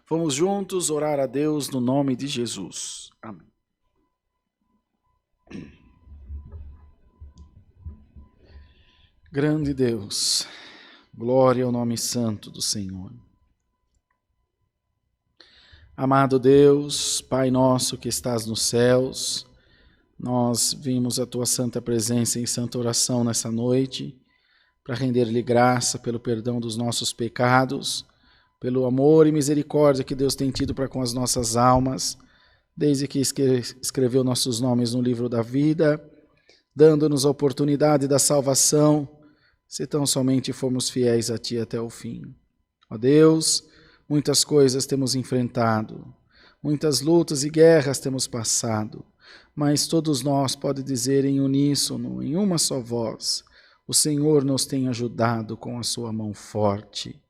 Vamos juntos orar a Deus no nome de Jesus. Amém. Grande Deus, glória ao nome santo do Senhor. Amado Deus, Pai nosso que estás nos céus, nós vimos a Tua santa presença em santa oração nessa noite, para render-lhe graça pelo perdão dos nossos pecados, pelo amor e misericórdia que Deus tem tido para com as nossas almas, desde que escreveu nossos nomes no livro da vida, dando-nos a oportunidade da salvação, se tão somente formos fiéis a Ti até o fim. Ó Deus, muitas coisas temos enfrentado, muitas lutas e guerras temos passado, mas todos nós podemos dizer em uníssono, em uma só voz, o Senhor nos tem ajudado com a sua mão forte.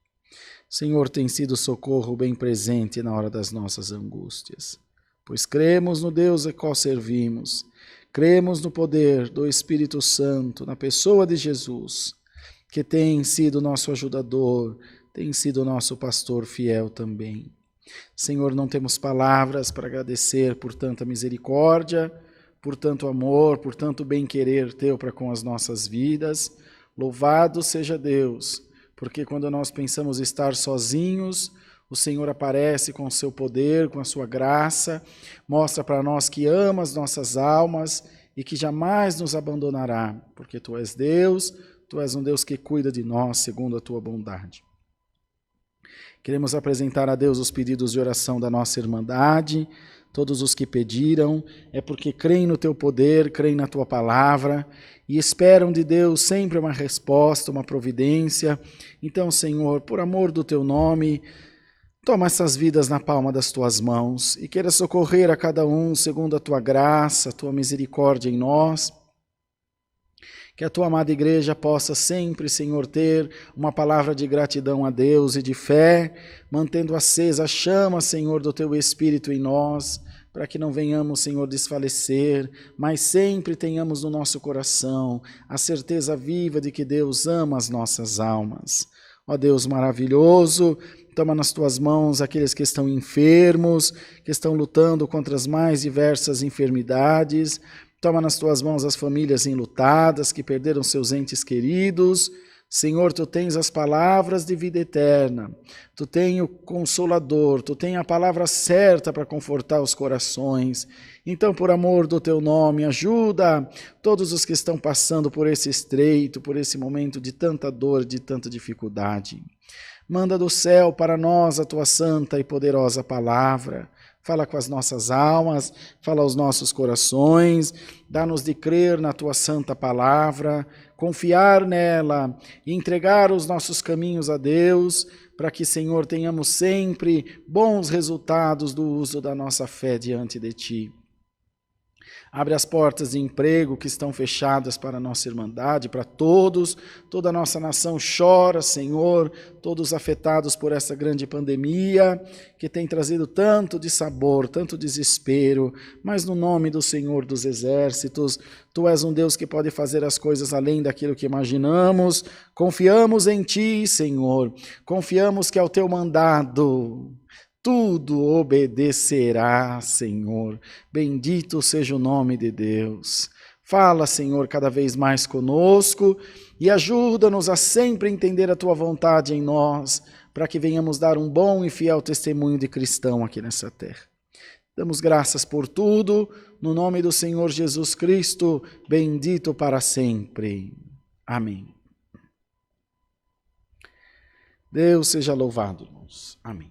Senhor tem sido socorro bem presente na hora das nossas angústias, pois cremos no Deus a qual servimos, cremos no poder do Espírito Santo, na pessoa de Jesus, que tem sido nosso ajudador, tem sido nosso pastor fiel também. Senhor, não temos palavras para agradecer por tanta misericórdia, por tanto amor, por tanto bem-querer Teu para com as nossas vidas. Louvado seja Deus, porque quando nós pensamos estar sozinhos, o Senhor aparece com o seu poder, com a sua graça, mostra para nós que ama as nossas almas e que jamais nos abandonará, porque Tu és Deus, Tu és um Deus que cuida de nós segundo a Tua bondade. Queremos apresentar a Deus os pedidos de oração da nossa irmandade, todos os que pediram, é porque creem no Teu poder, creem na Tua palavra e esperam de Deus sempre uma resposta, uma providência. Então, Senhor, por amor do Teu nome, toma essas vidas na palma das Tuas mãos e queira socorrer a cada um segundo a Tua graça, a Tua misericórdia em nós. Que a Tua amada igreja possa sempre, Senhor, ter uma palavra de gratidão a Deus e de fé, mantendo acesa a chama, Senhor, do Teu Espírito em nós, para que não venhamos, Senhor, desfalecer, mas sempre tenhamos no nosso coração a certeza viva de que Deus ama as nossas almas. Ó Deus maravilhoso, toma nas Tuas mãos aqueles que estão enfermos, que estão lutando contra as mais diversas enfermidades. Toma nas Tuas mãos as famílias enlutadas, que perderam seus entes queridos. Senhor, Tu tens as palavras de vida eterna, Tu tens o Consolador, Tu tens a palavra certa para confortar os corações. Então, por amor do Teu nome, ajuda todos os que estão passando por esse estreito, por esse momento de tanta dor, de tanta dificuldade. Manda do céu para nós a Tua santa e poderosa palavra. Fala com as nossas almas, fala aos nossos corações, dá-nos de crer na Tua santa palavra, confiar nela e entregar os nossos caminhos a Deus, para que, Senhor, tenhamos sempre bons resultados do uso da nossa fé diante de Ti. Abre as portas de emprego que estão fechadas para a nossa irmandade, para todos. Toda a nossa nação chora, Senhor, todos afetados por essa grande pandemia, que tem trazido tanto dissabor, tanto desespero, mas no nome do Senhor dos Exércitos, Tu és um Deus que pode fazer as coisas além daquilo que imaginamos. Confiamos em Ti, Senhor, confiamos que ao Teu mandado tudo obedecerá, Senhor. Bendito seja o nome de Deus. Fala, Senhor, cada vez mais conosco e ajuda-nos a sempre entender a Tua vontade em nós, para que venhamos dar um bom e fiel testemunho de cristão aqui nessa terra. Damos graças por tudo, no nome do Senhor Jesus Cristo, bendito para sempre. Amém. Deus seja louvado, irmãos. Amém.